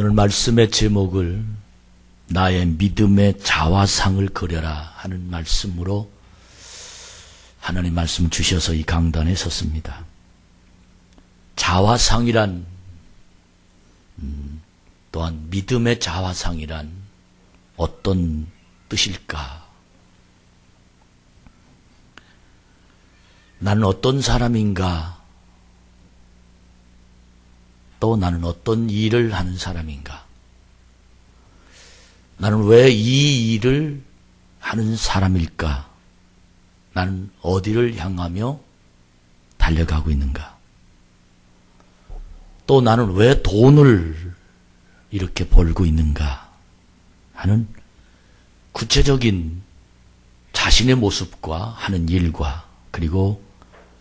오늘 말씀의 제목을 나의 믿음의 자화상을 그려라 하는 말씀으로 하나님 말씀 주셔서 이 강단에 섰습니다. 자화상이란 또한 믿음의 자화상이란 어떤 뜻일까? 나는 어떤 사람인가? 또 나는 어떤 일을 하는 사람인가? 나는 왜 이 일을 하는 사람일까? 나는 어디를 향하며 달려가고 있는가? 또 나는 왜 돈을 이렇게 벌고 있는가? 하는 구체적인 자신의 모습과 하는 일과 그리고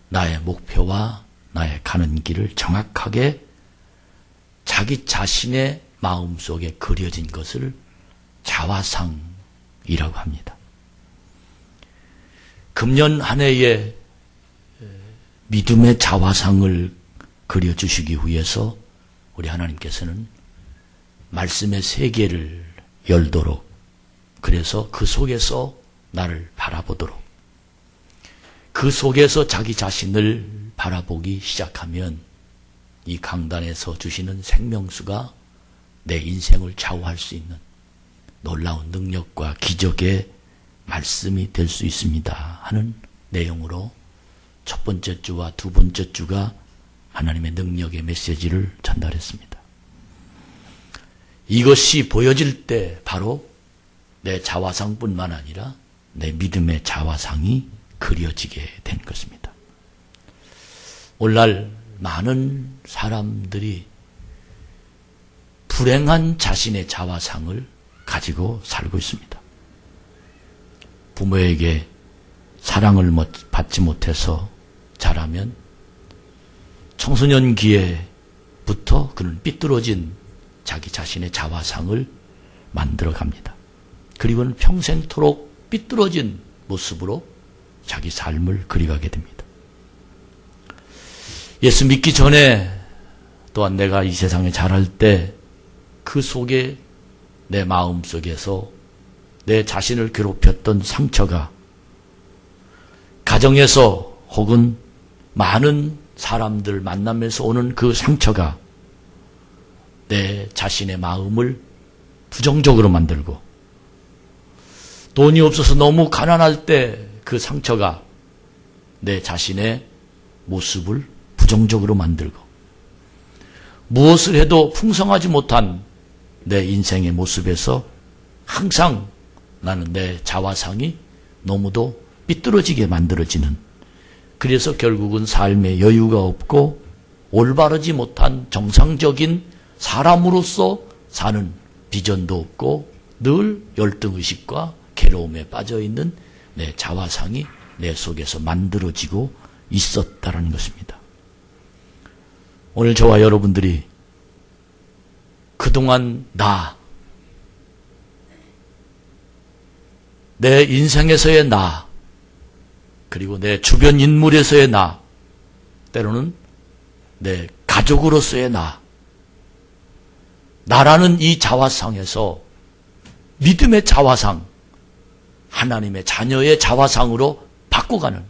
나의 목표와 나의 가는 길을 정확하게 자기 자신의 마음속에 그려진 것을 자화상이라고 합니다. 금년 한 해에 믿음의 자화상을 그려주시기 위해서 우리 하나님께서는 말씀의 세계를 열도록, 그래서 그 속에서 나를 바라보도록, 그 속에서 자기 자신을 바라보기 시작하면 이 강단에서 주시는 생명수가 내 인생을 좌우할 수 있는 놀라운 능력과 기적의 말씀이 될 수 있습니다 하는 내용으로 첫 번째 주와 두 번째 주가 하나님의 능력의 메시지를 전달했습니다. 이것이 보여질 때 바로 내 자화상뿐만 아니라 내 믿음의 자화상이 그려지게 된 것입니다. 오늘날 많은 사람들이 불행한 자신의 자화상을 가지고 살고 있습니다. 부모에게 사랑을 받지 못해서 자라면 청소년기에부터 그는 삐뚤어진 자기 자신의 자화상을 만들어 갑니다. 그리고는 평생토록 삐뚤어진 모습으로 자기 삶을 그려가게 됩니다. 예수 믿기 전에 또한 내가 이 세상에 자랄 때 그 속에 내 마음 속에서 내 자신을 괴롭혔던 상처가 가정에서 혹은 많은 사람들 만나면서 오는 그 상처가 내 자신의 마음을 부정적으로 만들고 돈이 없어서 너무 가난할 때 그 상처가 내 자신의 모습을 부정적으로 만들고 무엇을 해도 풍성하지 못한 내 인생의 모습에서 항상 나는 내 자화상이 너무도 삐뚤어지게 만들어지는, 그래서 결국은 삶에 여유가 없고 올바르지 못한 정상적인 사람으로서 사는 비전도 없고 늘 열등의식과 괴로움에 빠져있는 내 자화상이 내 속에서 만들어지고 있었다는 것입니다. 오늘 저와 여러분들이 그동안 내 인생에서의 나, 그리고 내 주변 인물에서의 나, 때로는 내 가족으로서의 나라는 이 자화상에서 믿음의 자화상, 하나님의 자녀의 자화상으로 바꿔가는,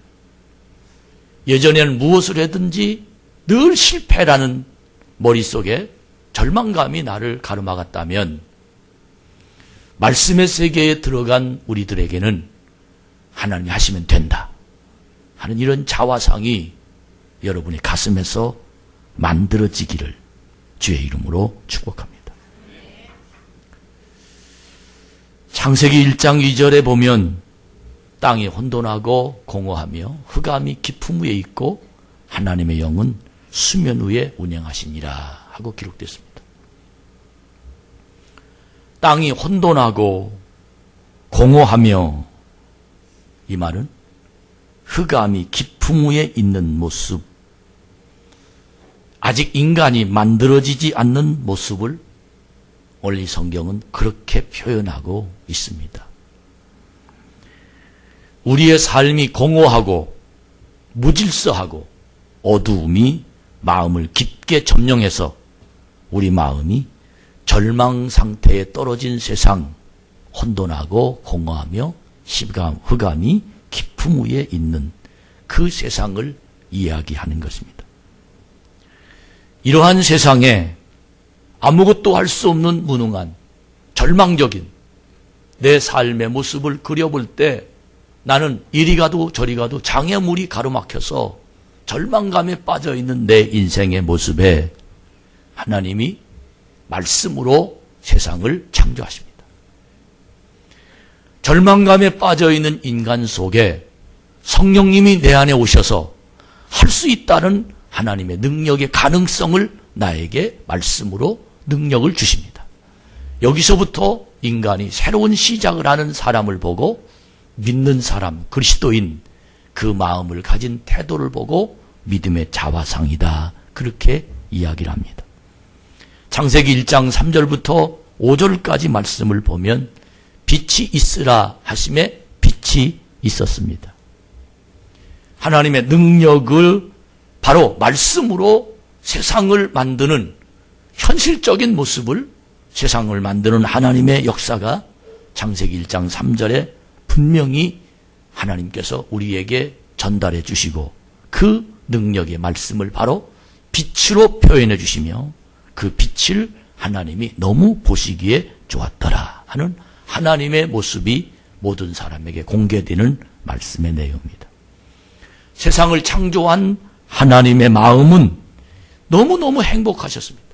예전에는 무엇을 하든지 늘 실패라는 머릿속에 절망감이 나를 가로막았다면 말씀의 세계에 들어간 우리들에게는 하나님이 하시면 된다 하는 이런 자화상이 여러분의 가슴에서 만들어지기를 주의 이름으로 축복합니다. 창세기 1장 2절에 보면 땅이 혼돈하고 공허하며 흑암이 깊음 위에 있고 하나님의 영은 수면 위에 운행하시니라 하고 기록됐습니다. 땅이 혼돈하고 공허하며, 이 말은 흑암이 깊음 위에 있는 모습, 아직 인간이 만들어지지 않는 모습을 오늘 이 성경은 그렇게 표현하고 있습니다. 우리의 삶이 공허하고 무질서하고 어두움이 마음을 깊게 점령해서 우리 마음이 절망 상태에 떨어진 세상, 혼돈하고 공허하며 흑암이 깊음 위에 있는 그 세상을 이야기하는 것입니다. 이러한 세상에 아무것도 할 수 없는 무능한 절망적인 내 삶의 모습을 그려볼 때 나는 이리 가도 저리 가도 장애물이 가로막혀서 절망감에 빠져있는 내 인생의 모습에 하나님이 말씀으로 세상을 창조하십니다. 절망감에 빠져있는 인간 속에 성령님이 내 안에 오셔서 할 수 있다는 하나님의 능력의 가능성을 나에게 말씀으로 능력을 주십니다. 여기서부터 인간이 새로운 시작을 하는 사람을 보고 믿는 사람, 그리스도인 그 마음을 가진 태도를 보고 믿음의 자화상이다. 그렇게 이야기를 합니다. 창세기 1장 3절부터 5절까지 말씀을 보면 빛이 있으라 하심에 빛이 있었습니다. 하나님의 능력을 바로 말씀으로 세상을 만드는 현실적인 모습을 세상을 만드는 하나님의 역사가 창세기 1장 3절에 분명히 하나님께서 우리에게 전달해 주시고 그 능력의 말씀을 바로 빛으로 표현해 주시며 그 빛을 하나님이 너무 보시기에 좋았더라 하는 하나님의 모습이 모든 사람에게 공개되는 말씀의 내용입니다. 세상을 창조한 하나님의 마음은 너무너무 행복하셨습니다.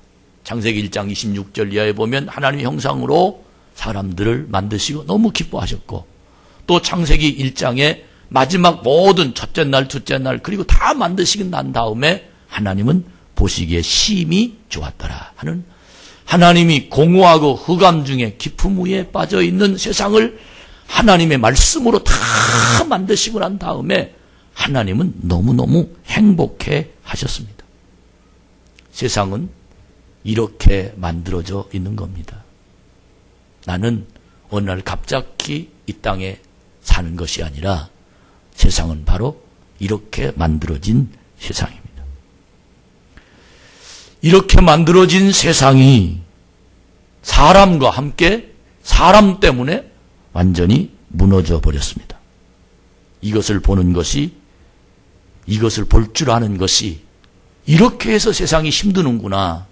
창세기 1장 26절 이하에 보면 하나님의 형상으로 사람들을 만드시고 너무 기뻐하셨고 또 창세기 1장의 마지막 모든 첫째 날, 둘째 날 그리고 다 만드시고 난 다음에 하나님은 보시기에 심히 좋았더라 하는 하나님이 공허하고 흑암 중에 깊음 위에 빠져있는 세상을 하나님의 말씀으로 다 만드시고 난 다음에 하나님은 너무너무 행복해 하셨습니다. 세상은 이렇게 만들어져 있는 겁니다. 나는 어느 날 갑자기 이 땅에 사는 것이 아니라 세상은 바로 이렇게 만들어진 세상입니다. 이렇게 만들어진 세상이 사람과 함께 사람 때문에 완전히 무너져 버렸습니다. 이것을 보는 것이 이것을 볼 줄 아는 것이 이렇게 해서 세상이 힘드는구나.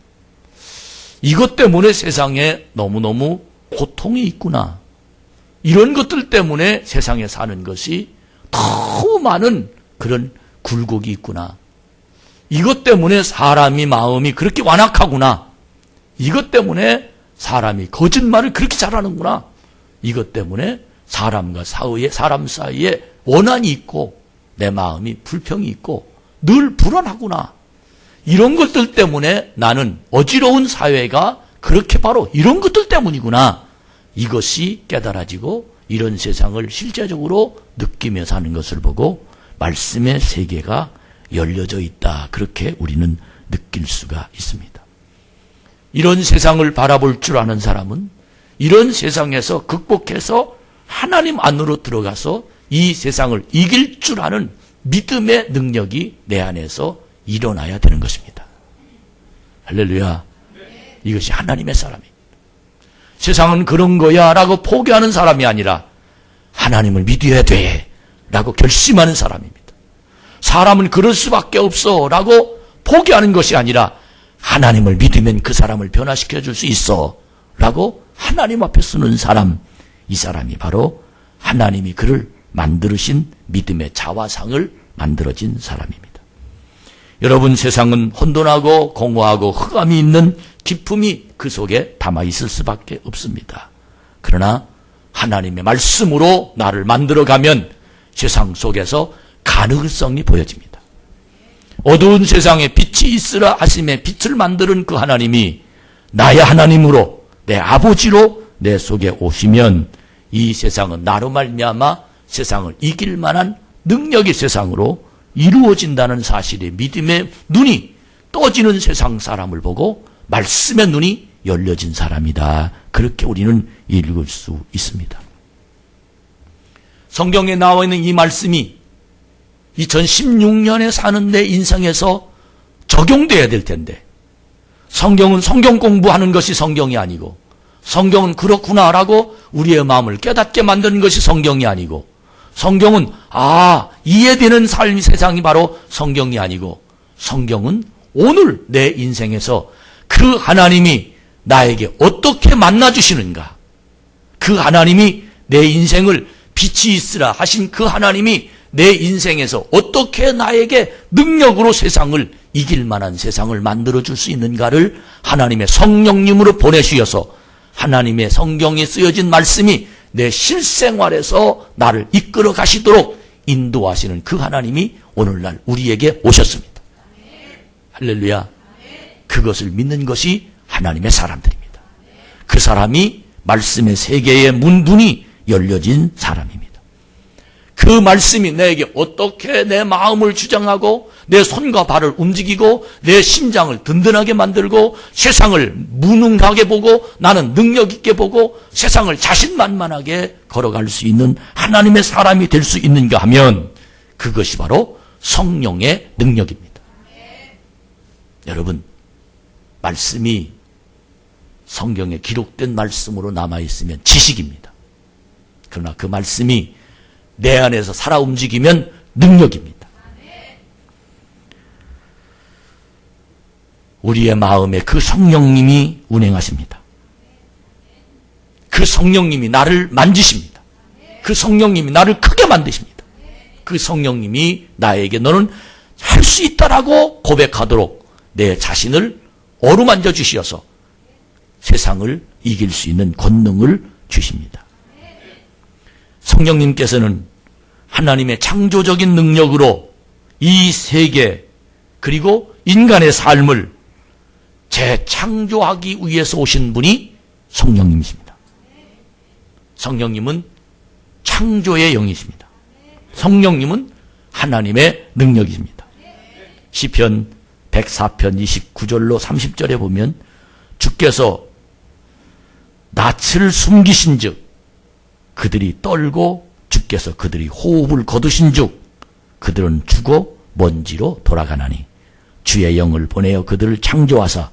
이것 때문에 세상에 너무너무 고통이 있구나. 이런 것들 때문에 세상에 사는 것이 너무 많은 그런 굴곡이 있구나. 이것 때문에 사람이 마음이 그렇게 완악하구나. 이것 때문에 사람이 거짓말을 그렇게 잘하는구나. 이것 때문에 사람과 사람 사이에 원한이 있고 내 마음이 불평이 있고 늘 불안하구나. 이런 것들 때문에 나는 어지러운 사회가 그렇게 바로 이런 것들 때문이구나. 이것이 깨달아지고 이런 세상을 실제적으로 느끼며 사는 것을 보고 말씀의 세계가 열려져 있다. 그렇게 우리는 느낄 수가 있습니다. 이런 세상을 바라볼 줄 아는 사람은 이런 세상에서 극복해서 하나님 안으로 들어가서 이 세상을 이길 줄 아는 믿음의 능력이 내 안에서 일어나야 되는 것입니다. 할렐루야. 이것이 하나님의 사람입니다. 세상은 그런 거야 라고 포기하는 사람이 아니라 하나님을 믿어야 돼 라고 결심하는 사람입니다. 사람은 그럴 수밖에 없어 라고 포기하는 것이 아니라 하나님을 믿으면 그 사람을 변화시켜 줄 수 있어 라고 하나님 앞에 서는 사람, 이 사람이 바로 하나님이 그를 만들으신 믿음의 자화상을 만들어진 사람입니다. 여러분, 세상은 혼돈하고 공허하고 흑암이 있는 기품이 그 속에 담아 있을 수밖에 없습니다. 그러나 하나님의 말씀으로 나를 만들어가면 세상 속에서 가능성이 보여집니다. 어두운 세상에 빛이 있으라 하심에 빛을 만드는 그 하나님이 나의 하나님으로 내 아버지로 내 속에 오시면 이 세상은 나로 말미암아 세상을 이길 만한 능력의 세상으로 이루어진다는 사실에 믿음의 눈이 떠지는 세상 사람을 보고 말씀의 눈이 열려진 사람이다. 그렇게 우리는 읽을 수 있습니다. 성경에 나와 있는 이 말씀이 2016년에 사는 내 인생에서 적용돼야 될 텐데 성경은 성경 공부하는 것이 성경이 아니고, 성경은 그렇구나라고 우리의 마음을 깨닫게 만드는 것이 성경이 아니고, 성경은 이해되는 삶이 세상이 바로 성경이 아니고, 성경은 오늘 내 인생에서 그 하나님이 나에게 어떻게 만나주시는가, 그 하나님이 내 인생을 빛이 있으라 하신 그 하나님이 내 인생에서 어떻게 나에게 능력으로 세상을 이길 만한 세상을 만들어줄 수 있는가를 하나님의 성령님으로 보내주셔서 하나님의 성경에 쓰여진 말씀이 내 실생활에서 나를 이끌어 가시도록 인도하시는 그 하나님이 오늘날 우리에게 오셨습니다. 할렐루야. 그것을 믿는 것이 하나님의 사람들입니다. 그 사람이 말씀의 세계의 문이 열려진 사람입니다. 그 말씀이 내게 어떻게 내 마음을 주장하고 내 손과 발을 움직이고 내 심장을 든든하게 만들고 세상을 무능하게 보고 나는 능력 있게 보고 세상을 자신만만하게 걸어갈 수 있는 하나님의 사람이 될 수 있는가 하면 그것이 바로 성령의 능력입니다. 여러분, 말씀이 성경에 기록된 말씀으로 남아있으면 지식입니다. 그러나 그 말씀이 내 안에서 살아 움직이면 능력입니다. 우리의 마음에 그 성령님이 운행하십니다. 그 성령님이 나를 만지십니다. 그 성령님이 나를 크게 만드십니다. 그 성령님이 나에게 너는 할 수 있다라고 고백하도록 내 자신을 어루만져 주시어서 세상을 이길 수 있는 권능을 주십니다. 성령님께서는 하나님의 창조적인 능력으로 이 세계 그리고 인간의 삶을 재창조하기 위해서 오신 분이 성령님이십니다. 성령님은 창조의 영이십니다. 성령님은 하나님의 능력이십니다. 시편 104편 29절로 30절에 보면 주께서 낯을 숨기신 즉 그들이 떨고 주께서 그들이 호흡을 거두신 즉 그들은 죽어 먼지로 돌아가나니 주의 영을 보내어 그들을 창조하사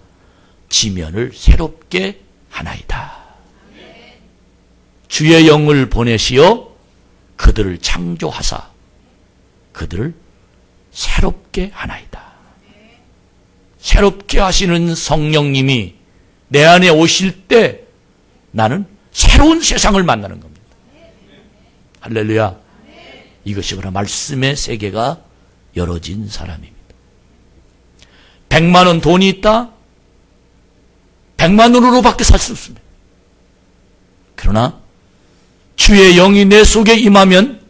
지면을 새롭게 하나이다. 주의 영을 보내시어 그들을 창조하사 그들을 새롭게 하나이다. 새롭게 하시는 성령님이 내 안에 오실 때 나는 새로운 세상을 만나는 겁니다. 할렐루야. 이것이 바로 말씀의 세계가 열어진 사람입니다. 100만 원 돈이 있다? 100만 원으로밖에 살 수 없습니다. 그러나 주의 영이 내 속에 임하면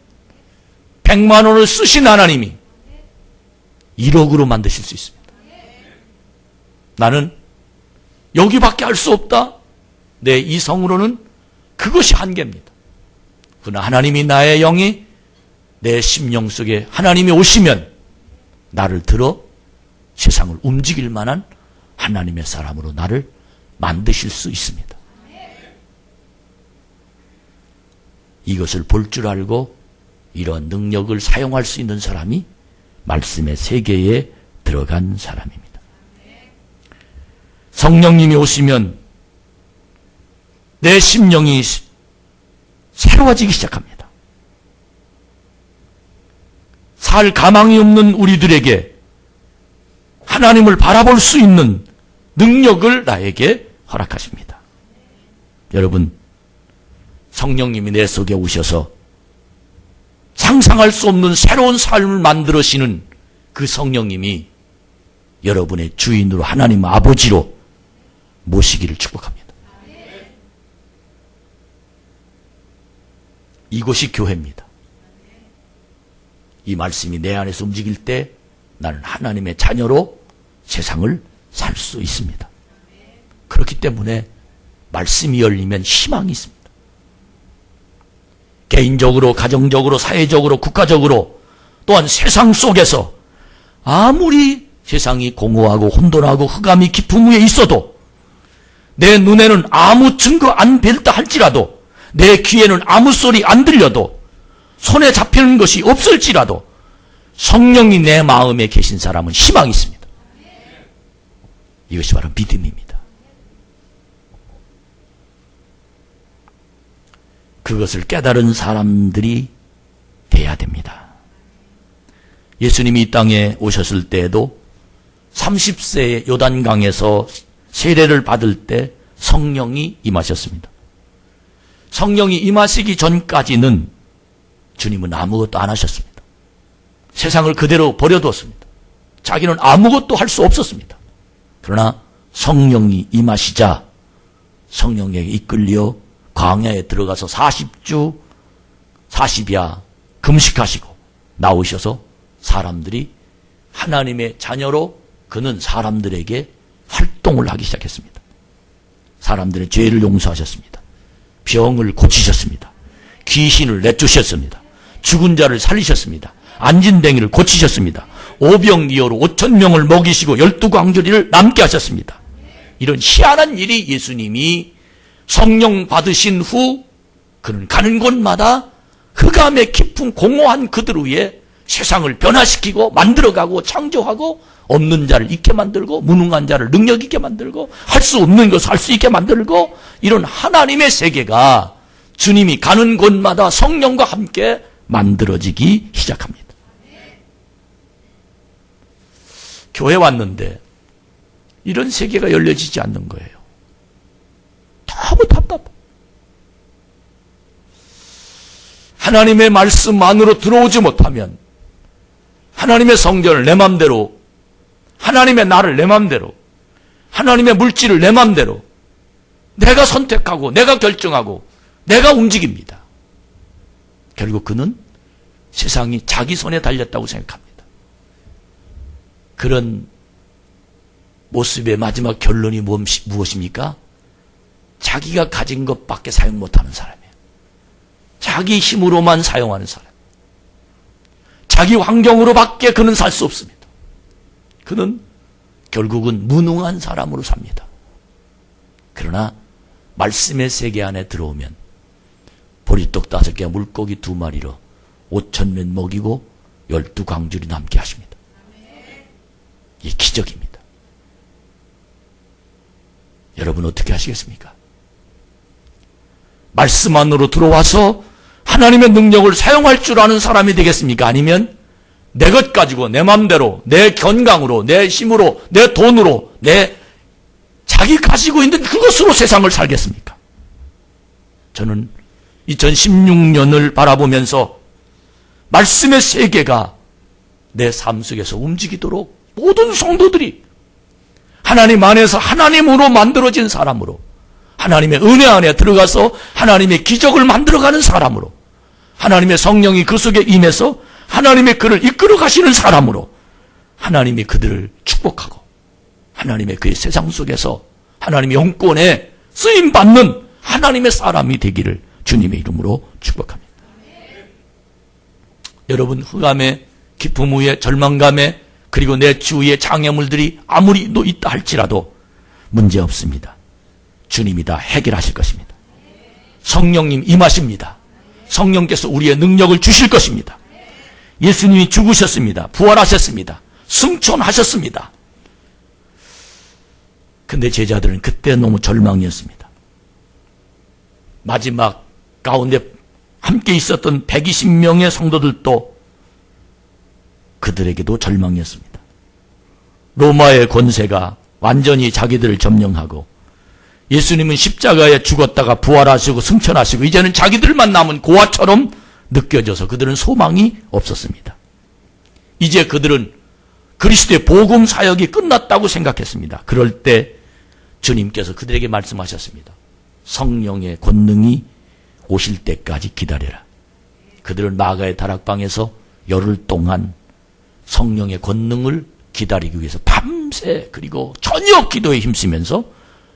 100만 원을 쓰신 하나님이 1억으로 만드실 수 있습니다. 나는 여기밖에 할 수 없다. 내 이성으로는 그것이 한계입니다. 그러나 하나님이 나의 영이 내 심령 속에 하나님이 오시면 나를 들어 세상을 움직일 만한 하나님의 사람으로 나를 만드실 수 있습니다. 이것을 볼 줄 알고 이런 능력을 사용할 수 있는 사람이 말씀의 세계에 들어간 사람입니다. 성령님이 오시면 내 심령이 새로워지기 시작합니다. 살 가망이 없는 우리들에게 하나님을 바라볼 수 있는 능력을 나에게 허락하십니다. 여러분, 성령님이 내 속에 오셔서 상상할 수 없는 새로운 삶을 만들으시는 그 성령님이 여러분의 주인으로 하나님 아버지로 모시기를 축복합니다. 이곳이 교회입니다. 이 말씀이 내 안에서 움직일 때 나는 하나님의 자녀로 세상을 살 수 있습니다. 그렇기 때문에 말씀이 열리면 희망이 있습니다. 개인적으로, 가정적으로, 사회적으로, 국가적으로 또한 세상 속에서 아무리 세상이 공허하고 혼돈하고 흑암이 깊은 위에 있어도 내 눈에는 아무 증거 안 뵐다 할지라도 내 귀에는 아무 소리 안 들려도 손에 잡히는 것이 없을지라도 성령이 내 마음에 계신 사람은 희망이 있습니다. 이것이 바로 믿음입니다. 그것을 깨달은 사람들이 돼야 됩니다. 예수님이 이 땅에 오셨을 때에도 30세에 요단강에서 세례를 받을 때 성령이 임하셨습니다. 성령이 임하시기 전까지는 주님은 아무것도 안 하셨습니다. 세상을 그대로 버려두었습니다. 자기는 아무것도 할 수 없었습니다. 그러나 성령이 임하시자 성령에게 이끌려 광야에 들어가서 40주 40야 금식하시고 나오셔서 사람들이 하나님의 자녀로 그는 사람들에게 활동을 하기 시작했습니다. 사람들의 죄를 용서하셨습니다. 병을 고치셨습니다. 귀신을 내쫓으셨습니다. 죽은 자를 살리셨습니다. 안진뱅이를 고치셨습니다. 오병이어로 5,000명을 먹이시고 12광주리를 남게 하셨습니다. 이런 희한한 일이 예수님이 성령 받으신 후 그는 가는 곳마다 흑암의 깊은 공허한 그들 위에 세상을 변화시키고 만들어가고 창조하고 없는 자를 있게 만들고 무능한 자를 능력 있게 만들고 할 수 없는 것을 할 수 있게 만들고 이런 하나님의 세계가 주님이 가는 곳마다 성령과 함께 만들어지기 시작합니다. 교회 왔는데 이런 세계가 열려지지 않는 거예요. 너무 답답해. 하나님의 말씀 안으로 들어오지 못하면 하나님의 성전을 내 맘대로, 하나님의 나를 내 맘대로, 하나님의 물질을 내 맘대로 내가 선택하고 내가 결정하고 내가 움직입니다. 결국 그는 세상이 자기 손에 달렸다고 생각합니다. 그런 모습의 마지막 결론이 무엇입니까? 자기가 가진 것밖에 사용 못하는 사람이에요. 자기 힘으로만 사용하는 사람. 자기 환경으로밖에 그는 살 수 없습니다. 그는 결국은 무능한 사람으로 삽니다. 그러나 말씀의 세계 안에 들어오면 보리떡 5개, 물고기 2마리로 5,000명 먹이고 12광주리 남게 하십니다. 이 기적입니다. 여러분 어떻게 하시겠습니까? 말씀 안으로 들어와서 하나님의 능력을 사용할 줄 아는 사람이 되겠습니까? 아니면 내 것 가지고 내 맘대로 내 건강으로 내 힘으로 내 돈으로 내 자기 가지고 있는 그것으로 세상을 살겠습니까? 저는 2016년을 바라보면서 말씀의 세계가 내 삶 속에서 움직이도록 모든 성도들이 하나님 안에서 하나님으로 만들어진 사람으로 하나님의 은혜 안에 들어가서 하나님의 기적을 만들어가는 사람으로 하나님의 성령이 그 속에 임해서 하나님의 그를 이끌어 가시는 사람으로 하나님이 그들을 축복하고 하나님의 그의 세상 속에서 하나님의 영권에 쓰임받는 하나님의 사람이 되기를 주님의 이름으로 축복합니다. 여러분 흑암의 기품 후에 절망감에 그리고 내 주위에 장애물들이 아무리 있다 할지라도 문제없습니다. 주님이 다 해결하실 것입니다. 성령님 임하십니다. 성령께서 우리의 능력을 주실 것입니다. 예수님이 죽으셨습니다. 부활하셨습니다. 승천하셨습니다. 근데 제자들은 그때 너무 절망이었습니다. 마지막 가운데 함께 있었던 120명의 성도들도 그들에게도 절망이었습니다. 로마의 권세가 완전히 자기들을 점령하고 예수님은 십자가에 죽었다가 부활하시고 승천하시고 이제는 자기들만 남은 고아처럼 느껴져서 그들은 소망이 없었습니다. 이제 그들은 그리스도의 복음 사역이 끝났다고 생각했습니다. 그럴 때 주님께서 그들에게 말씀하셨습니다. 성령의 권능이 오실 때까지 기다려라. 그들은 마가의 다락방에서 열흘 동안 성령의 권능을 기다리기 위해서 밤새 그리고 저녁 기도에 힘쓰면서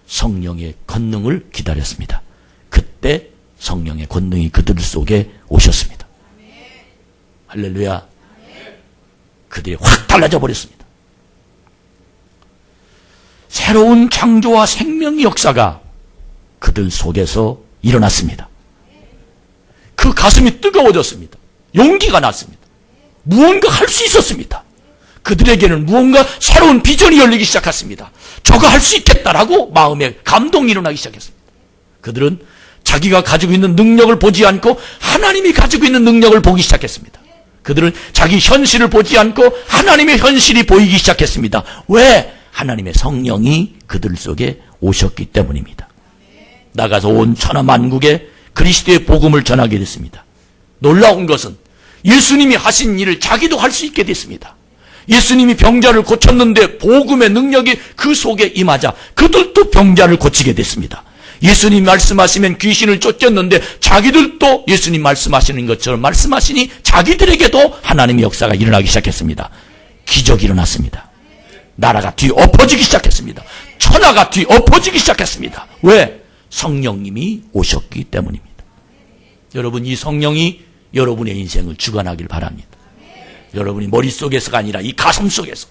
성령의 권능을 기다렸습니다. 그때 성령의 권능이 그들 속에 오셨습니다. 할렐루야. 그들이 확 달라져 버렸습니다. 새로운 창조와 생명의 역사가 그들 속에서 일어났습니다. 그 가슴이 뜨거워졌습니다. 용기가 났습니다. 무언가 할 수 있었습니다. 그들에게는 무언가 새로운 비전이 열리기 시작했습니다. 저거 할 수 있겠다라고 마음에 감동이 일어나기 시작했습니다. 그들은 자기가 가지고 있는 능력을 보지 않고 하나님이 가지고 있는 능력을 보기 시작했습니다. 그들은 자기 현실을 보지 않고 하나님의 현실이 보이기 시작했습니다. 왜? 하나님의 성령이 그들 속에 오셨기 때문입니다. 나가서 온 천하 만국에 그리스도의 복음을 전하게 됐습니다. 놀라운 것은 예수님이 하신 일을 자기도 할 수 있게 됐습니다. 예수님이 병자를 고쳤는데 복음의 능력이 그 속에 임하자 그들도 병자를 고치게 됐습니다. 예수님 말씀하시면 귀신을 쫓겼는데 자기들도 예수님 말씀하시는 것처럼 말씀하시니 자기들에게도 하나님의 역사가 일어나기 시작했습니다. 기적이 일어났습니다. 나라가 뒤엎어지기 시작했습니다. 천하가 뒤엎어지기 시작했습니다. 왜? 성령님이 오셨기 때문입니다. 여러분, 이 성령이 여러분의 인생을 주관하길 바랍니다. 여러분이 머릿속에서가 아니라 이 가슴 속에서,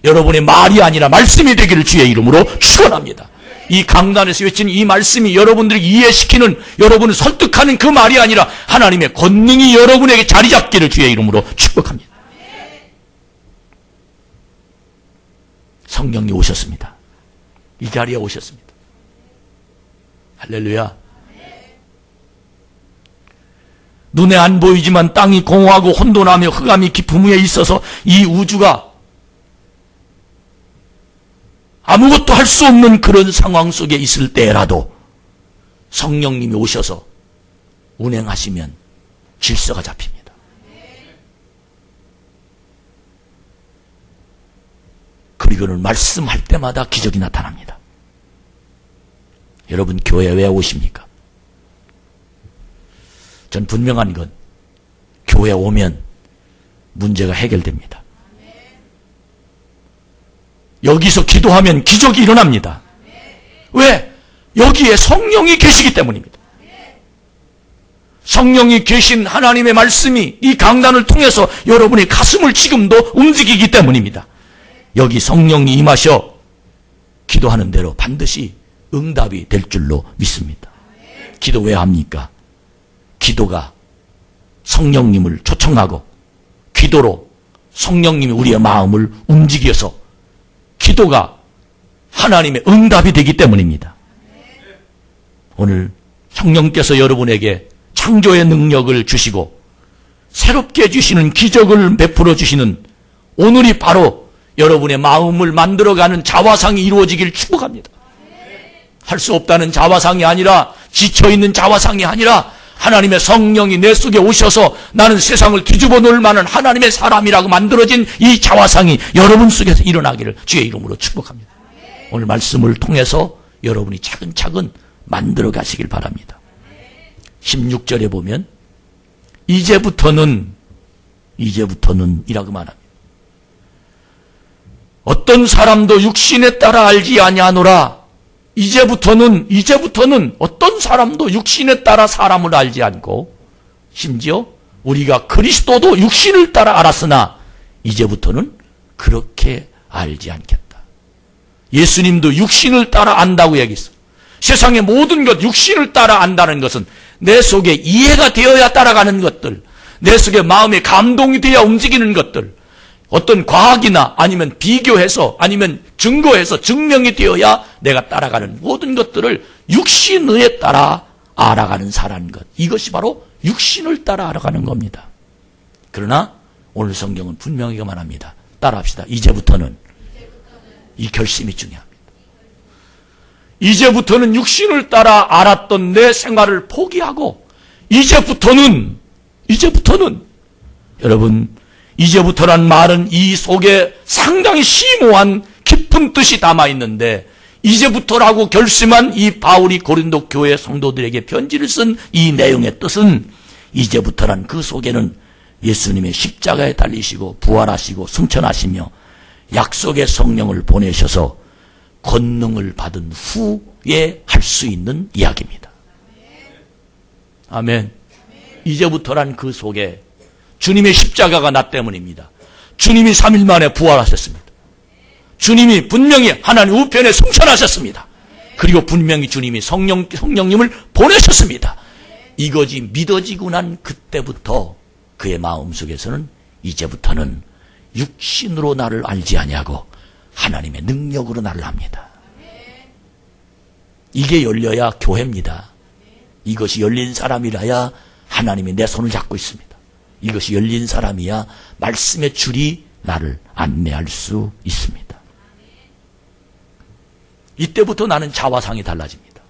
여러분의 말이 아니라 말씀이 되기를 주의 이름으로 축원합니다. 이 강단에서 외치는 이 말씀이 여러분들을 이해시키는, 여러분을 설득하는 그 말이 아니라 하나님의 권능이 여러분에게 자리 잡기를 주의 이름으로 축복합니다. 성령이 오셨습니다. 이 자리에 오셨습니다. 할렐루야. 눈에 안 보이지만 땅이 공허하고 혼돈하며 흑암이 깊음 위에 있어서 이 우주가 아무것도 할 수 없는 그런 상황 속에 있을 때라도 성령님이 오셔서 운행하시면 질서가 잡힙니다. 그리고는 말씀할 때마다 기적이 나타납니다. 여러분, 교회 왜 오십니까? 전 분명한 건 교회 오면 문제가 해결됩니다. 여기서 기도하면 기적이 일어납니다. 왜? 여기에 성령이 계시기 때문입니다. 성령이 계신 하나님의 말씀이 이 강단을 통해서 여러분의 가슴을 지금도 움직이기 때문입니다. 여기 성령이 임하셔 기도하는 대로 반드시 응답이 될 줄로 믿습니다. 기도 왜 합니까? 기도가 성령님을 초청하고 기도로 성령님이 우리의 마음을 움직여서 기도가 하나님의 응답이 되기 때문입니다. 오늘 성령께서 여러분에게 창조의 능력을 주시고 새롭게 주시는 기적을 베풀어 주시는 오늘이 바로 여러분의 마음을 만들어가는 자화상이 이루어지길 축복합니다. 할 수 없다는 자화상이 아니라, 지쳐있는 자화상이 아니라 하나님의 성령이 내 속에 오셔서 나는 세상을 뒤집어 놓을 만한 하나님의 사람이라고 만들어진 이 자화상이 여러분 속에서 일어나기를 주의 이름으로 축복합니다. 오늘 말씀을 통해서 여러분이 차근차근 만들어 가시길 바랍니다. 16절에 보면 이제부터는 이라고 말합니다. 어떤 사람도 육신에 따라 알지 아니하노라. 이제부터는 어떤 사람도 육신에 따라 사람을 알지 않고, 심지어 우리가 그리스도도 육신을 따라 알았으나 이제부터는 그렇게 알지 않겠다. 예수님도 육신을 따라 안다고 얘기했어요. 세상의 모든 것, 육신을 따라 안다는 것은 내 속에 이해가 되어야 따라가는 것들, 내 속에 마음에 감동이 되어야 움직이는 것들, 어떤 과학이나 아니면 비교해서 아니면 증거해서 증명이 되어야 내가 따라가는 모든 것들을 육신에 따라 알아가는 사라는 것, 이것이 바로 육신을 따라 알아가는 겁니다. 그러나 오늘 성경은 분명히 말합니다. 따라합시다. 이제부터는 이 결심이 중요합니다. 이제부터는 육신을 따라 알았던 내 생활을 포기하고 이제부터는 여러분, 이제부터란 말은 이 속에 상당히 심오한 깊은 뜻이 담아 있는데, 이제부터라고 결심한 이 바울이 고린도 교회 성도들에게 편지를 쓴 이 내용의 뜻은, 이제부터란 그 속에는 예수님의 십자가에 달리시고 부활하시고 승천하시며 약속의 성령을 보내셔서 권능을 받은 후에 할 수 있는 이야기입니다. 아멘. 이제부터란 그 속에 주님의 십자가가 나 때문입니다. 주님이 3일 만에 부활하셨습니다. 주님이 분명히 하나님 우편에 승천하셨습니다. 그리고 분명히 주님이 성령님을 보내셨습니다. 이것이 믿어지고 난 그때부터 그의 마음속에서는 이제부터는 육신으로 나를 알지 아니하고 하나님의 능력으로 나를 합니다. 이게 열려야 교회입니다. 이것이 열린 사람이라야 하나님이 내 손을 잡고 있습니다. 이것이 열린 사람이야 말씀의 줄이 나를 안내할 수 있습니다. 이때부터 나는 자화상이 달라집니다.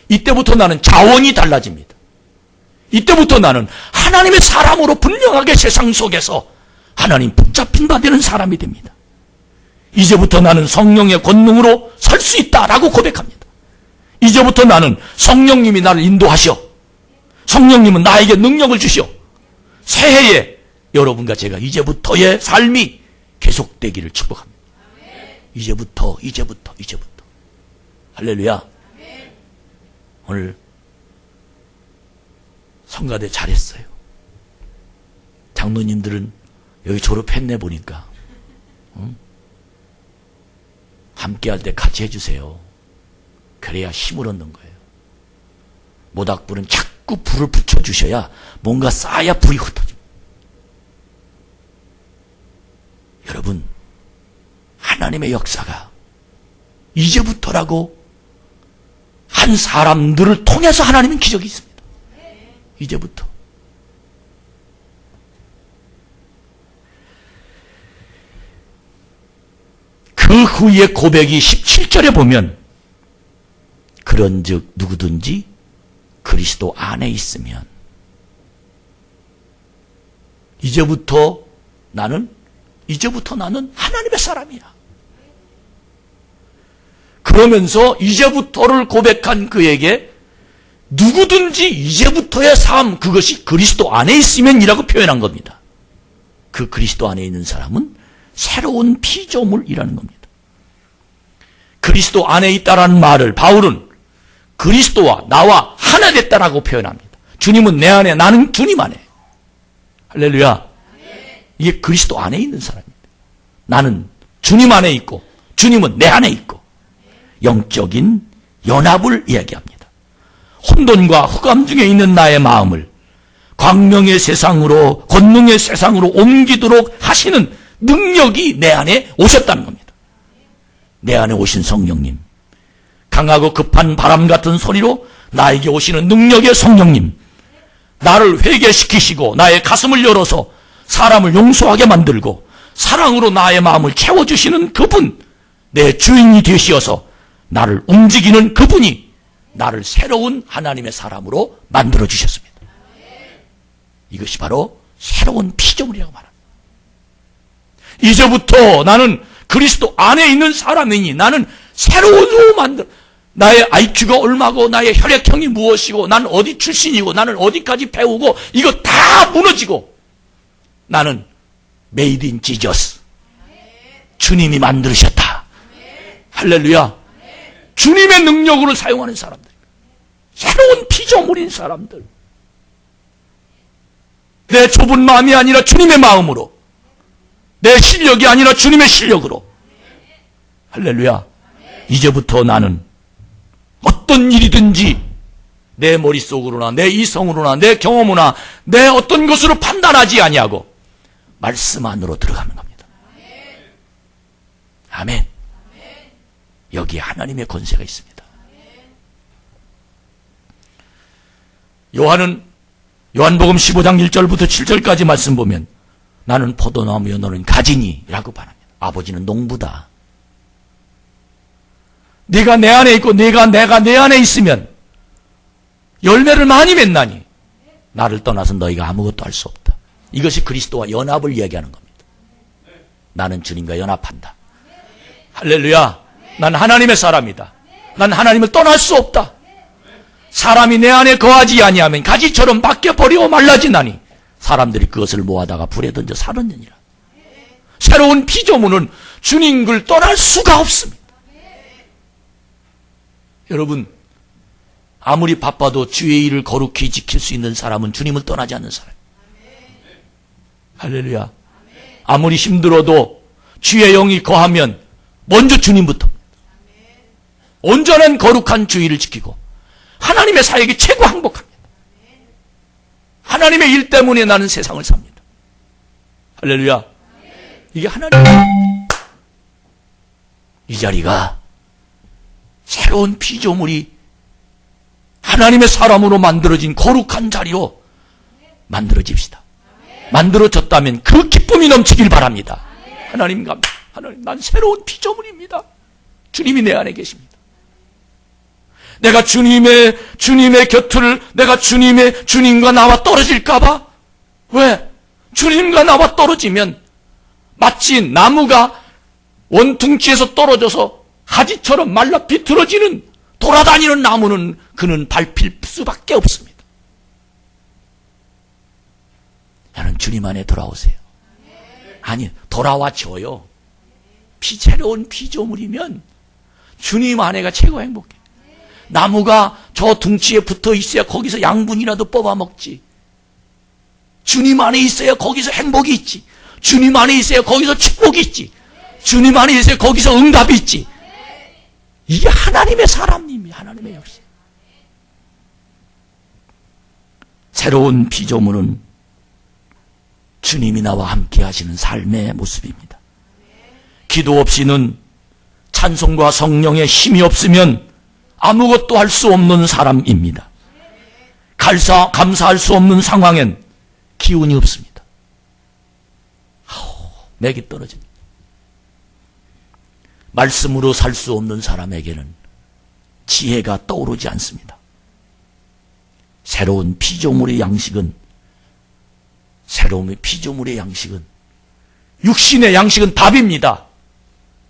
이때부터 나는 자원이 달라집니다. 이때부터 나는 하나님의 사람으로 분명하게 세상 속에서 하나님 붙잡힌 바 되는 사람이 됩니다. 이제부터 나는 성령의 권능으로 설 수 있다라고 고백합니다. 이제부터 나는 성령님이 나를 인도하셔. 성령님은 나에게 능력을 주시오. 새해에 여러분과 제가 이제부터의 삶이 계속되기를 축복합니다. 이제부터. 할렐루야. 오늘 성가대 잘했어요. 장로님들은 여기 졸업했네 보니까. 함께 할 때 같이 해주세요. 그래야 힘을 얻는 거예요. 모닥불은 자꾸 불을 붙여주셔야 뭔가 쌓아야 불이 흩어집니다. 여러분, 하나님의 역사가 이제부터라고 한 사람들을 통해서 하나님은 기적이 있습니다. 이제부터. 그 후에 고백이 17절에 보면 그런즉 누구든지 그리스도 안에 있으면 이제부터 나는 하나님의 사람이야. 그러면서 이제부터를 고백한 그에게 누구든지 이제부터의 삶, 그것이 그리스도 안에 있으면 이라고 표현한 겁니다. 그 그리스도 안에 있는 사람은 새로운 피조물이라는 겁니다. 그리스도 안에 있다라는 말을 바울은 그리스도와 나와 하나 됐다라고 표현합니다. 주님은 내 안에, 나는 주님 안에. 할렐루야. 이게 그리스도 안에 있는 사람입니다. 나는 주님 안에 있고 주님은 내 안에 있고 영적인 연합을 이야기합니다. 혼돈과 흑암 중에 있는 나의 마음을 광명의 세상으로, 권능의 세상으로 옮기도록 하시는 능력이 내 안에 오셨다는 겁니다. 내 안에 오신 성령님, 강하고 급한 바람 같은 소리로 나에게 오시는 능력의 성령님, 나를 회개시키시고 나의 가슴을 열어서 사람을 용서하게 만들고 사랑으로 나의 마음을 채워주시는 그분, 내 주인이 되시어서 나를 움직이는 그분이 나를 새로운 하나님의 사람으로 만들어주셨습니다. 이것이 바로 새로운 피조물이라고 말합니다. 이제부터 나는 그리스도 안에 있는 사람이니 나는 새로운 만들, 나의 IQ가 얼마고 나의 혈액형이 무엇이고 나는 어디 출신이고 나는 어디까지 배우고 이거 다 무너지고 나는 메이드 인 지저스, 주님이 만드셨다. 할렐루야. 주님의 능력으로 사용하는 사람들, 새로운 피조물인 사람들, 내 좁은 마음이 아니라 주님의 마음으로, 내 실력이 아니라 주님의 실력으로. 할렐루야. 이제부터 나는 어떤 일이든지 내 머릿속으로나 내 이성으로나 내 경험으로나 내 어떤 것으로 판단하지 아니하고 말씀 안으로 들어가는 겁니다. 아멘. 여기에 하나님의 권세가 있습니다. 요한복음 15장 1절부터 7절까지 말씀 보면 나는 포도나무여 너는 가지니 라고 말합니다. 아버지는 농부다. 네가 내 안에 있고 내가 내 안에 있으면 열매를 많이 맺나니 나를 떠나서 너희가 아무것도 할 수 없다. 이것이 그리스도와 연합을 이야기하는 겁니다. 나는 주님과 연합한다. 할렐루야. 난 하나님의 사람이다. 난 하나님을 떠날 수 없다. 사람이 내 안에 거하지 아니하면 가지처럼 밖에 버리고 말라지나니 사람들이 그것을 모아다가 불에 던져 사르느니라. 새로운 피조물은 주님을 떠날 수가 없습니다. 여러분, 아무리 바빠도 주의 일을 거룩히 지킬 수 있는 사람은 주님을 떠나지 않는 사람. 할렐루야. 아무리 힘들어도 주의 영이 거하면 먼저 주님부터 온전한 거룩한 주의를 지키고 하나님의 사역이 최고 행복합니다. 하나님의 일 때문에 나는 세상을 삽니다. 할렐루야. 이게 하나님의 이 자리가 새로운 피조물이 하나님의 사람으로 만들어진 거룩한 자리로 만들어집시다. 만들어졌다면 그 기쁨이 넘치길 바랍니다. 하나님 난 새로운 피조물입니다. 주님이 내 안에 계십니다. 내가 주님의 곁을 내가 주님과 나와 떨어질까봐? 왜? 주님과 나와 떨어지면 마치 나무가 원퉁치에서 떨어져서 가지처럼 말라 비틀어지는 돌아다니는 나무는 그는 밟힐 수밖에 없습니다. 나는 주님 안에 돌아오세요. 아니, 돌아와줘요. 새로운 피조물이면 주님 안에가 최고 행복해. 나무가 저 둥치에 붙어 있어야 거기서 양분이라도 뽑아먹지. 주님 안에 있어야 거기서 행복이 있지. 주님 안에 있어야 거기서 축복이 있지. 주님 안에 있어야 거기서 응답이 있지. 이게 하나님의 사람입니다. 하나님의 역사. 새로운 피조물은 주님이 나와 함께 하시는 삶의 모습입니다. 기도 없이는 찬송과 성령의 힘이 없으면 아무것도 할 수 없는 사람입니다. 감사할 수 없는 상황엔 기운이 없습니다. 맥이 떨어집니다. 말씀으로 살 수 없는 사람에게는 지혜가 떠오르지 않습니다. 새로운 피조물의 양식은 육신의 양식은 밥입니다.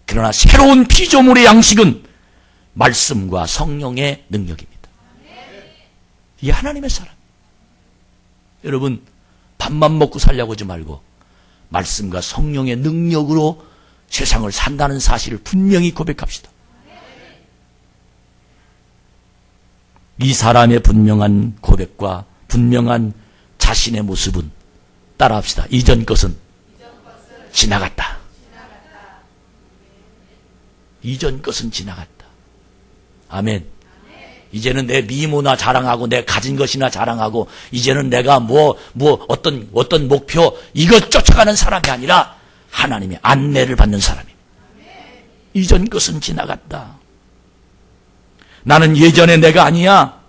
그러나 새로운 피조물의 양식은 말씀과 성령의 능력입니다. 이게 하나님의 사람. 여러분, 밥만 먹고 살려고 하지 말고 말씀과 성령의 능력으로 세상을 산다는 사실을 분명히 고백합시다. 이 사람의 분명한 고백과 분명한 자신의 모습은 따라합시다. 이전 것은 지나갔다. 이전 것은 지나갔다. 아멘. 이제는 내 미모나 자랑하고 내 가진 것이나 자랑하고 이제는 내가 어떤 목표 이것 쫓아가는 사람이 아니라 하나님의 안내를 받는 사람입니다. 이전 것은 지나갔다. 나는 예전의 내가 아니야.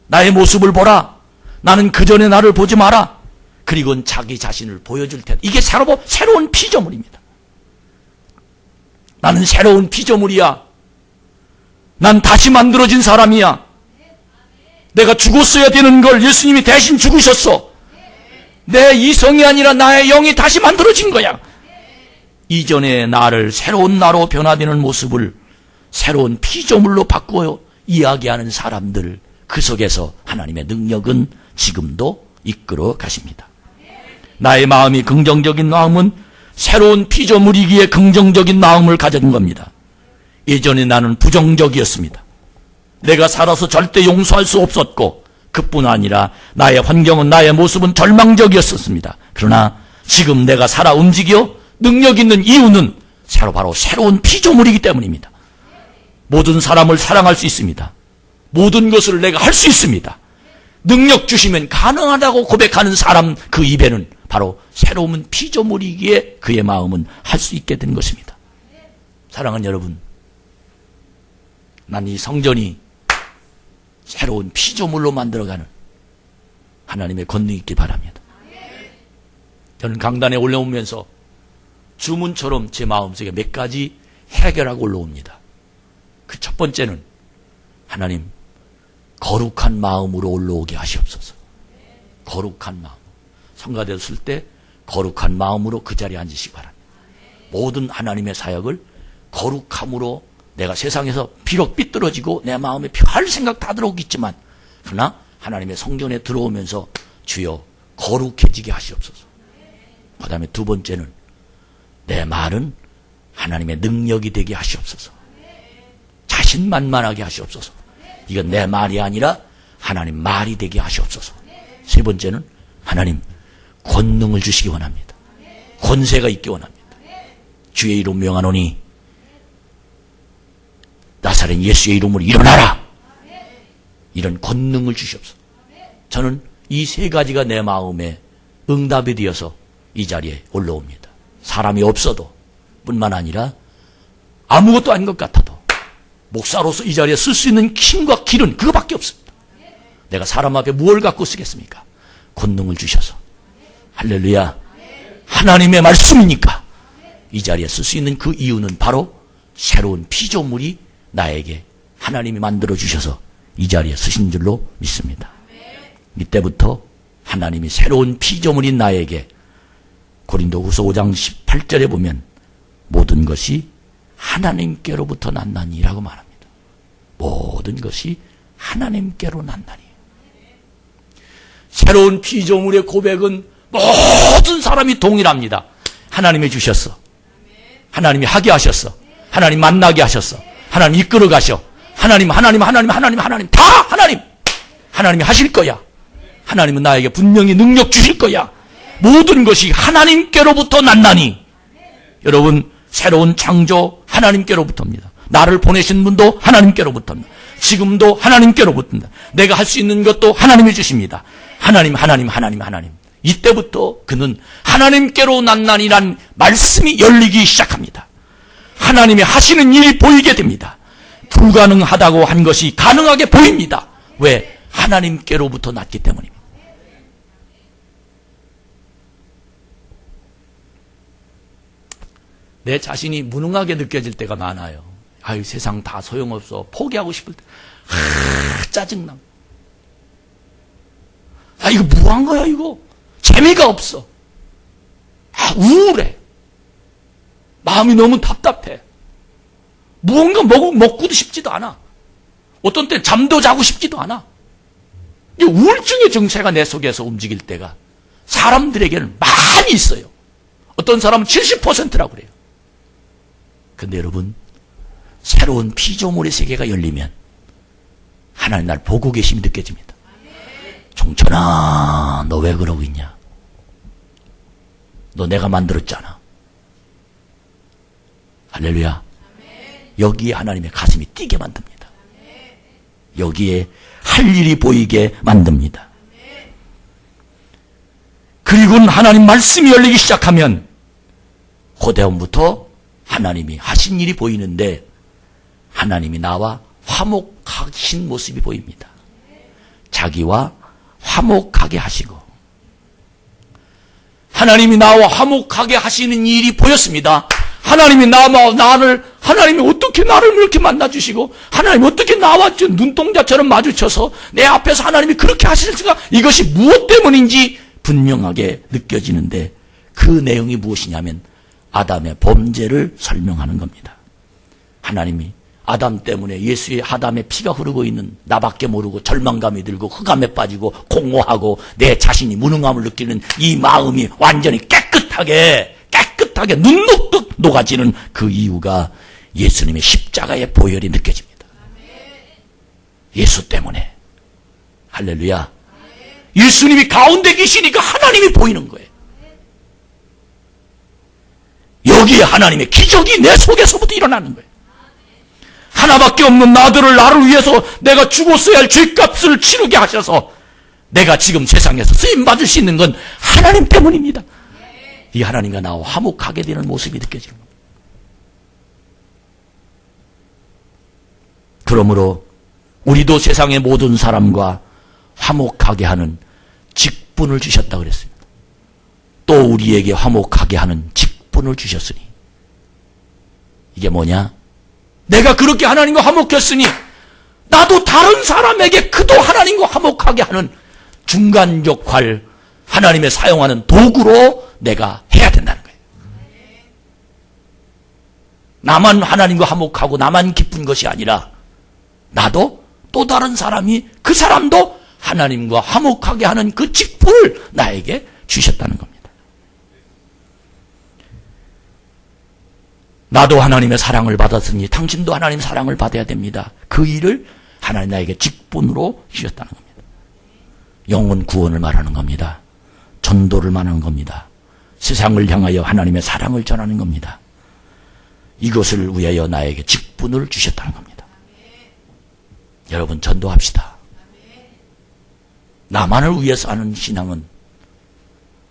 나의 모습을 보라. 나는 그전의 나를 보지 마라. 그리고는 자기 자신을 보여줄 텐데 이게 새로운 피조물입니다. 나는 새로운 피조물이야. 난 다시 만들어진 사람이야. 내가 죽었어야 되는 걸 예수님이 대신 죽으셨어. 내 이성이 아니라 나의 영이 다시 만들어진 거야. 이전의 나를 새로운 나로 변화되는 모습을 새로운 피조물로 바꾸어 이야기하는 사람들, 그 속에서 하나님의 능력은 지금도 이끌어 가십니다. 나의 마음이 긍정적인 마음은 새로운 피조물이기에 긍정적인 마음을 가진 겁니다. 예전에 나는 부정적이었습니다. 내가 살아서 절대 용서할 수 없었고 그뿐 아니라 나의 환경은 나의 모습은 절망적이었습니다. 그러나 지금 내가 살아 움직여 능력 있는 이유는 바로 새로운 피조물이기 때문입니다. 모든 사람을 사랑할 수 있습니다. 모든 것을 내가 할 수 있습니다. 능력 주시면 가능하다고 고백하는 사람 그 입에는 바로 새로운 피조물이기에 그의 마음은 할 수 있게 된 것입니다. 사랑하는 여러분, 난 이 성전이 새로운 피조물로 만들어가는 하나님의 권능이 있길 바랍니다. 저는 강단에 올라오면서 주문처럼 제 마음속에 몇 가지 해결하고 올라옵니다. 그 첫 번째는 하나님, 거룩한 마음으로 올라오게 하시옵소서. 거룩한 마음. 성가대 쓸 때 거룩한 마음으로 그 자리에 앉으시기 바랍니다. 모든 하나님의 사역을 거룩함으로 내가 세상에서 비록 삐뚤어지고 내 마음에 별 생각 다 들어오겠지만 그러나 하나님의 성전에 들어오면서 주여 거룩해지게 하시옵소서. 그 다음에 두 번째는 내 말은 하나님의 능력이 되게 하시옵소서. 자신만만하게 하시옵소서. 이건 내 말이 아니라 하나님 말이 되게 하시옵소서. 세 번째는 하나님 권능을 주시기 원합니다. 권세가 있기 원합니다. 주의 이름 명하노니 나사렛 예수의 이름으로 일어나라. 이런 권능을 주시옵소서. 저는 이 세 가지가 내 마음에 응답이 되어서 이 자리에 올라옵니다. 사람이 없어도 뿐만 아니라 아무것도 아닌 것 같아도 목사로서 이 자리에 쓸 수 있는 힘과 길은 그거밖에 없습니다. 내가 사람 앞에 무엇을 갖고 쓰겠습니까? 권능을 주셔서. 할렐루야. 하나님의 말씀이니까 이 자리에 쓸 수 있는 그 이유는 바로 새로운 피조물이 나에게 하나님이 만들어 주셔서 이 자리에 쓰신 줄로 믿습니다. 이때부터 하나님이 새로운 피조물인 나에게 고린도후서 5장 18절에 보면 모든 것이 하나님께로부터 났나니라고 말합니다. 모든 것이 하나님께로 났나니. 새로운 피조물의 고백은 모든 사람이 동일합니다. 하나님이 주셨어. 하나님이 하게 하셨어. 하나님 만나게 하셨어. 하나님 이끌어 가셔. 하나님 다 하나님. 하나님이 하실 거야. 하나님은 나에게 분명히 능력 주실 거야. 모든 것이 하나님께로부터 났나니. 여러분, 새로운 창조 하나님께로부터입니다. 나를 보내신 분도 하나님께로부터입니다. 지금도 하나님께로부터입니다. 내가 할 수 있는 것도 하나님이 주십니다. 하나님. 이때부터 그는 하나님께로 났나니란 말씀이 열리기 시작합니다. 하나님이 하시는 일이 보이게 됩니다. 불가능하다고 한 것이 가능하게 보입니다. 왜? 하나님께로부터 났기 때문입니다. 내 자신이 무능하게 느껴질 때가 많아요. 아유, 세상 다 소용없어. 포기하고 싶을 때. 짜증나. 이거 뭐한 거야, 이거? 재미가 없어. 우울해. 마음이 너무 답답해. 무언가 먹고도 싶지도 않아. 어떤 때는 잠도 자고 싶지도 않아. 이 우울증의 증세가 내 속에서 움직일 때가 사람들에게는 많이 있어요. 어떤 사람은 70%라고 그래요. 근데 여러분, 새로운 피조물의 세계가 열리면 하나님 날 보고 계심이 느껴집니다. 종천아, 너 왜 그러고 있냐? 너 내가 만들었잖아. 할렐루야. 여기에 하나님의 가슴이 뛰게 만듭니다. 여기에 할 일이 보이게 만듭니다. 그리고는 하나님 말씀이 열리기 시작하면 고대원부터 하나님이 하신 일이 보이는데 하나님이 나와 화목하신 모습이 보입니다. 자기와 화목하게 하시고 하나님이 나와 화목하게 하시는 일이 보였습니다. 하나님이 하나님이 어떻게 나를 이렇게 만나주시고, 하나님이 어떻게 나와 눈동자처럼 마주쳐서 내 앞에서 하나님이 그렇게 하실 수가, 이것이 무엇 때문인지 분명하게 느껴지는데, 그 내용이 무엇이냐면, 아담의 범죄를 설명하는 겁니다. 하나님이 아담 때문에 예수의 아담의 피가 흐르고 있는 나밖에 모르고 절망감이 들고 흑암에 빠지고 공허하고 내 자신이 무능함을 느끼는 이 마음이 완전히 깨끗하게 눈녹듯 녹아지는 그 이유가 예수님의 십자가의 보혈이 느껴집니다. 예수 때문에. 할렐루야. 예수님이 가운데 계시니까 하나님이 보이는 거예요. 여기에 하나님의 기적이 내 속에서부터 일어나는 거예요. 하나밖에 없는 나를 위해서 내가 죽었어야 할 죄값을 치르게 하셔서 내가 지금 세상에서 쓰임받을 수 있는 건 하나님 때문입니다. 이 하나님과 나와 화목하게 되는 모습이 느껴지는 겁니다. 그러므로 우리도 세상의 모든 사람과 화목하게 하는 직분을 주셨다고 그랬습니다. 또 우리에게 화목하게 하는 직분을 주셨으니 이게 뭐냐? 내가 그렇게 하나님과 화목했으니 나도 다른 사람에게 그도 하나님과 화목하게 하는 중간 역할, 하나님의 사용하는 도구로 내가 해야 된다는 거예요. 나만 하나님과 화목하고 나만 기쁜 것이 아니라 나도 또 다른 사람이, 그 사람도 하나님과 화목하게 하는 그 직분을 나에게 주셨다는 겁니다. 나도 하나님의 사랑을 받았으니 당신도 하나님의 사랑을 받아야 됩니다. 그 일을 하나님 나에게 직분으로 주셨다는 겁니다. 영혼 구원을 말하는 겁니다. 전도를 말하는 겁니다. 세상을 향하여 하나님의 사랑을 전하는 겁니다. 이것을 위하여 나에게 직분을 주셨다는 겁니다. 여러분, 전도합시다. 나만을 위해서 하는 신앙은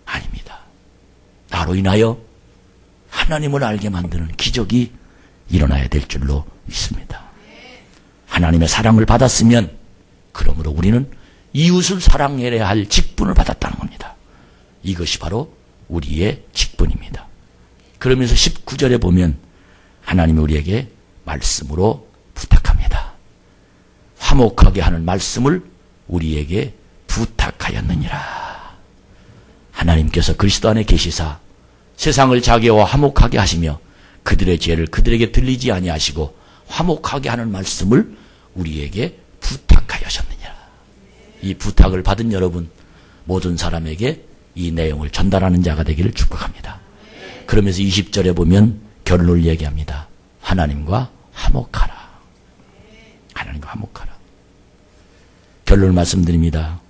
아닙니다. 나로 인하여 하나님을 알게 만드는 기적이 일어나야 될 줄로 믿습니다. 하나님의 사랑을 받았으면 그러므로 우리는 이웃을 사랑해야 할 직분을 받았다는 겁니다. 이것이 바로 우리의 직분입니다. 그러면서 19절에 보면 하나님이 우리에게 말씀으로 부탁합니다. 화목하게 하는 말씀을 우리에게 부탁하였느니라. 하나님께서 그리스도 안에 계시사 세상을 자기와 화목하게 하시며 그들의 죄를 그들에게 들리지 아니하시고 화목하게 하는 말씀을 우리에게 부탁하였느니라. 이 부탁을 받은 여러분 모든 사람에게 이 내용을 전달하는 자가 되기를 축복합니다. 그러면서 20절에 보면 결론을 얘기합니다. 하나님과 화목하라. 하나님과 화목하라. 결론을 말씀드립니다.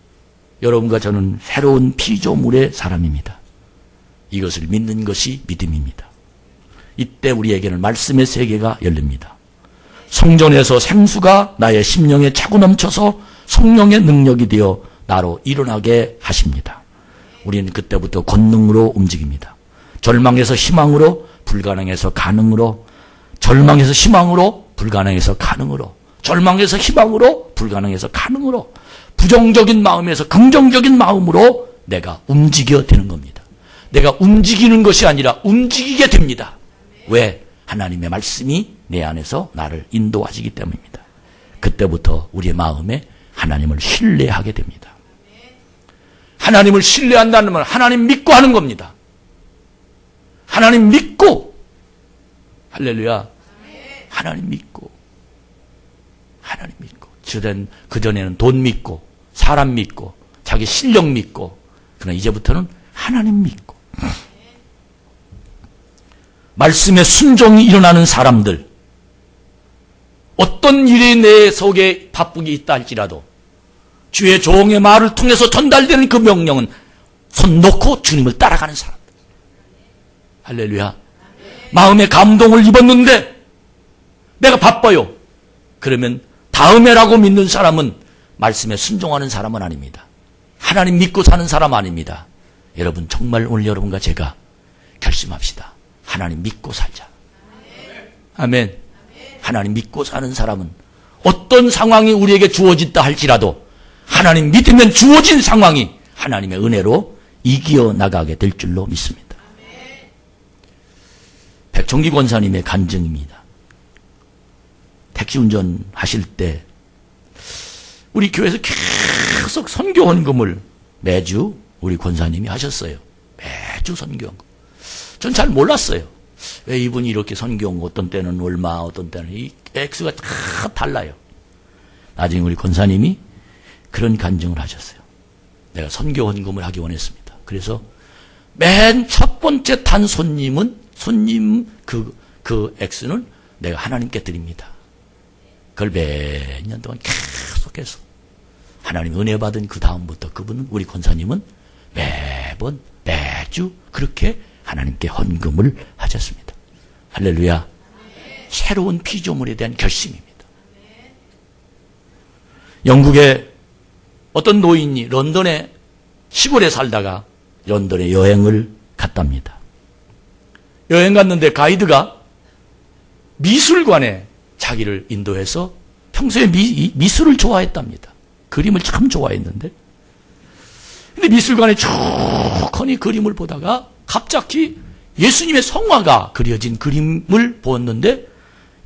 여러분과 저는 새로운 피조물의 사람입니다. 이것을 믿는 것이 믿음입니다. 이때 우리에게는 말씀의 세계가 열립니다. 성전에서 생수가 나의 심령에 차고 넘쳐서 성령의 능력이 되어 나로 일어나게 하십니다. 우리는 그때부터 권능으로 움직입니다. 절망에서 희망으로, 불가능에서 가능으로, 절망에서 희망으로, 불가능에서 가능으로, 절망에서 희망으로, 불가능에서 가능으로, 부정적인 마음에서 긍정적인 마음으로 내가 움직여 되는 겁니다. 내가 움직이는 것이 아니라 움직이게 됩니다. 왜? 하나님의 말씀이 내 안에서 나를 인도하시기 때문입니다. 그때부터 우리의 마음에 하나님을 신뢰하게 됩니다. 하나님을 신뢰한다는 말, 하나님 믿고 하는 겁니다. 하나님 믿고, 할렐루야. 하나님 믿고, 하나님 믿고. 그전에는 돈 믿고, 사람 믿고, 자기 실력 믿고, 그러나 이제부터는 하나님 믿고. 말씀에 순종이 일어나는 사람들, 어떤 일이 내 속에 바쁘게 있다 할지라도 주의 종의 말을 통해서 전달되는 그 명령은 손 놓고 주님을 따라가는 사람들. 할렐루야. 마음에 감동을 입었는데 내가 바빠요. 그러면 다음에라고 믿는 사람은 말씀에 순종하는 사람은 아닙니다. 하나님 믿고 사는 사람 아닙니다. 여러분 정말 오늘 여러분과 제가 결심합시다. 하나님 믿고 살자. 아멘. 하나님 믿고 사는 사람은 어떤 상황이 우리에게 주어진다 할지라도 하나님 믿으면 주어진 상황이 하나님의 은혜로 이겨 나가게 될 줄로 믿습니다. 백종기 권사님의 간증입니다. 택시 운전하실 때 우리 교회에서 계속 선교 헌금을 매주 우리 권사님이 하셨어요. 매주 선교 헌금. 전 잘 몰랐어요. 왜 이분이 이렇게 선교, 어떤 때는 얼마, 어떤 때는 이 액수가 다 달라요. 나중에 우리 권사님이 그런 간증을 하셨어요. 내가 선교 헌금을 하기 원했습니다. 그래서 맨 첫 번째 탄 손님 그 액수는 내가 하나님께 드립니다. 그걸 몇 년 동안 계속해서 하나님 은혜 받은 그 다음부터 그분은 우리 권사님은 매주 그렇게 하나님께 헌금을 하셨습니다. 할렐루야. 새로운 피조물에 대한 결심입니다. 영국의 어떤 노인이 런던의 시골에 살다가 런던에 여행을 갔답니다. 여행 갔는데 가이드가 미술관에 자기를 인도해서 평소에 미술을 좋아했답니다. 그림을 참 좋아했는데 근데 미술관에 쭉 하니 그림을 보다가 갑자기 예수님의 성화가 그려진 그림을 보았는데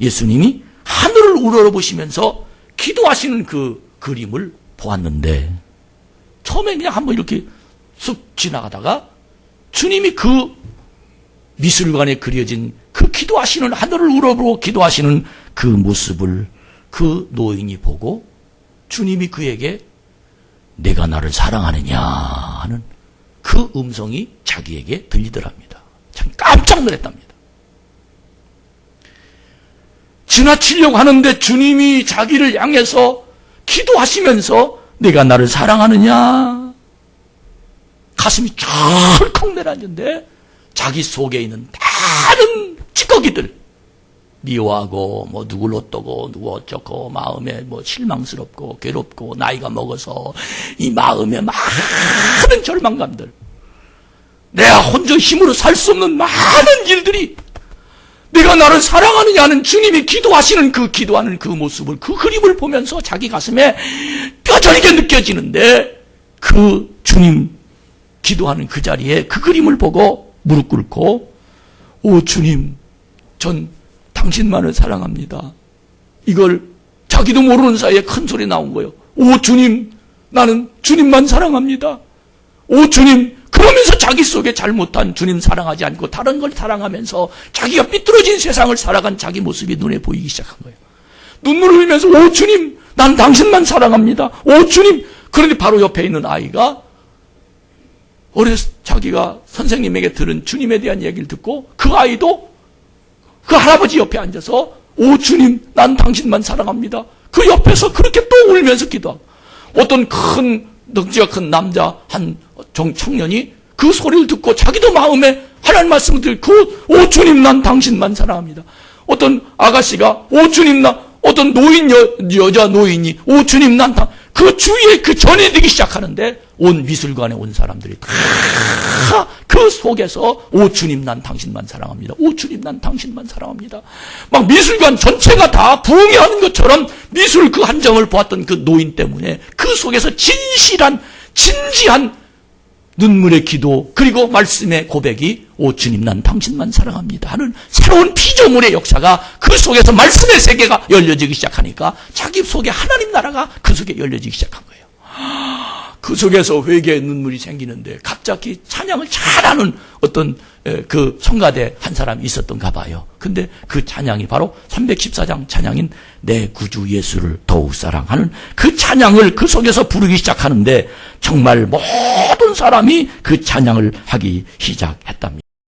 예수님이 하늘을 우러러보시면서 기도하시는 그 그림을 보았는데 처음에 그냥 한번 이렇게 쑥 지나가다가 주님이 그 미술관에 그려진 그 기도하시는 하늘을 우러보고 기도하시는 그 모습을 그 노인이 보고 주님이 그에게 내가 나를 사랑하느냐 하는 그 음성이 자기에게 들리더랍니다. 참 깜짝 놀랐답니다. 지나치려고 하는데 주님이 자기를 향해서 기도하시면서 내가 나를 사랑하느냐 가슴이 철컥 내려앉는데 자기 속에 있는 다른 찌꺼기들 미워하고 뭐 누굴 어떠고 누구 어쩌고 마음에 뭐 실망스럽고 괴롭고 나이가 먹어서 이 마음에 많은 절망감들 내가 혼자 힘으로 살 수 없는 많은 일들이 내가 나를 사랑하느냐는 주님이 기도하시는 그 기도하는 그 모습을, 그 그림을 보면서 자기 가슴에 뼈저리게 느껴지는데, 그 주님 기도하는 그 자리에 그 그림을 보고 무릎 꿇고, 오 주님, 전 당신만을 사랑합니다. 이걸 자기도 모르는 사이에 큰 소리 나온 거예요. 오 주님, 나는 주님만 사랑합니다. 오 주님, 그러면서 자기 속에 잘못한 주님 사랑하지 않고 다른 걸 사랑하면서 자기가 삐뚤어진 세상을 살아간 자기 모습이 눈에 보이기 시작한 거예요. 눈물을 흘리면서 오 주님, 난 당신만 사랑합니다. 오 주님. 그런데 바로 옆에 있는 아이가 어려서 자기가 선생님에게 들은 주님에 대한 얘기를 듣고 그 아이도 그 할아버지 옆에 앉아서 오 주님, 난 당신만 사랑합니다. 그 옆에서 그렇게 또 울면서 기도하고, 어떤 큰 덩치가 큰 남자 한 청년이 그 소리를 듣고 자기도 마음에 하나님 말씀을 듣고 오 주님, 난 당신만 사랑합니다. 어떤 아가씨가 오 주님, 어떤 노인 여자 노인이 오 주님, 난 그 주위에 그 전이 되기 시작하는데 온 미술관에 온 사람들이 다 그 속에서 오 주님, 난 당신만 사랑합니다. 오 주님, 난 당신만 사랑합니다. 막 미술관 전체가 다 부흥하는 것처럼 미술 그 한 점을 보았던 그 노인 때문에 그 속에서 진실한 진지한 눈물의 기도, 그리고 말씀의 고백이 오 주님, 난 당신만 사랑합니다 하는 새로운 피조물의 역사가 그 속에서 말씀의 세계가 열려지기 시작하니까 자기 속에 하나님 나라가 그 속에 열려지기 시작한 거예요. 그 속에서 회개의 눈물이 생기는데 갑자기 찬양을 잘하는 어떤 그 성가대 한 사람이 있었던가 봐요. 근데 그 찬양이 바로 314장 찬양인 내 구주 예수를 더욱 사랑하는 그 찬양을 그 속에서 부르기 시작하는데 정말 모든 사람이 그 찬양을 하기 시작했답니다.